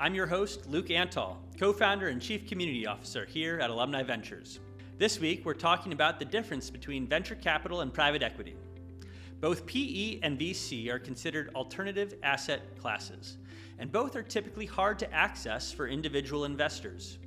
I'm your host, Luke Antal, co-founder and chief community officer here at Alumni Ventures. This week, we're talking about the difference between venture capital and private equity. Both PE and VC are considered alternative asset classes, and both are typically hard to access for individual investors.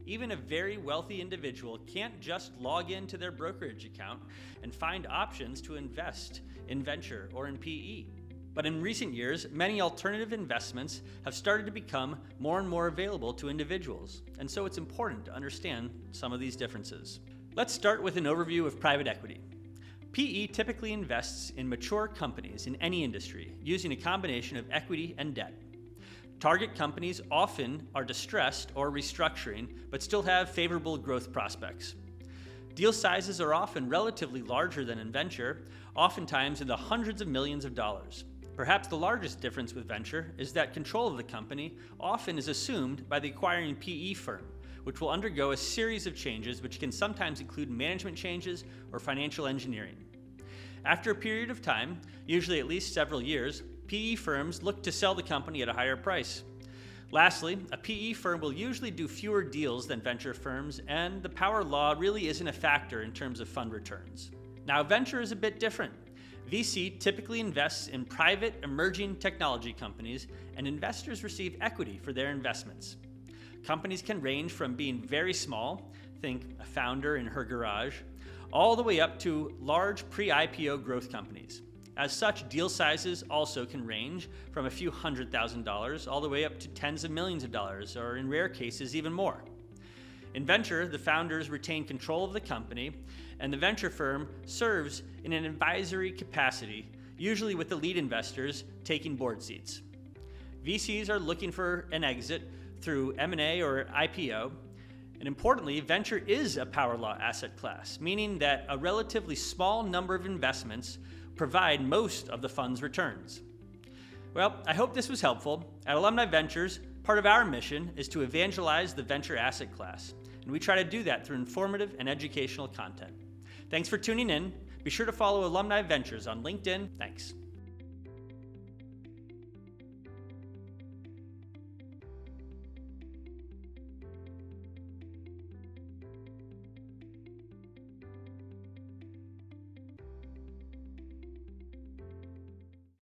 Even a very wealthy individual can't just log into their brokerage account and find options to invest in venture or in PE. But in recent years, many alternative investments have started to become more and more available to individuals, and so it's important to understand some of these differences. Let's start with an overview of private equity. PE typically invests in mature companies in any industry, using a combination of equity and debt. Target companies often are distressed or restructuring, but still have favorable growth prospects. Deal sizes are often relatively larger than in venture, oftentimes in the hundreds of millions of dollars. Perhaps the largest difference with venture is that control of the company often is assumed by the acquiring PE firm, which will undergo a series of changes which can sometimes include management changes or financial engineering. After a period of time, usually at least several years, PE firms look to sell the company at a higher price. Lastly, a PE firm will usually do fewer deals than venture firms, and the power law really isn't a factor in terms of fund returns. Now, venture is a bit different. VC typically invests in private emerging technology companies, and investors receive equity for their investments. Companies can range from being very small, think a founder in her garage, all the way up to large pre-IPO growth companies. As such, deal sizes also can range from a few $100,000 all the way up to tens of millions of dollars, or in rare cases, even more. In venture, the founders retain control of the company, and the venture firm serves in an advisory capacity, usually with the lead investors taking board seats. VCs are looking for an exit through M&A or IPO, and importantly, venture is a power law asset class, meaning that a relatively small number of investments provide most of the fund's returns. Well, I hope this was helpful. At Alumni Ventures, part of our mission is to evangelize the venture asset class, and we try to do that through informative and educational content. Thanks for tuning in. Be sure to follow Alumni Ventures on LinkedIn. Thanks.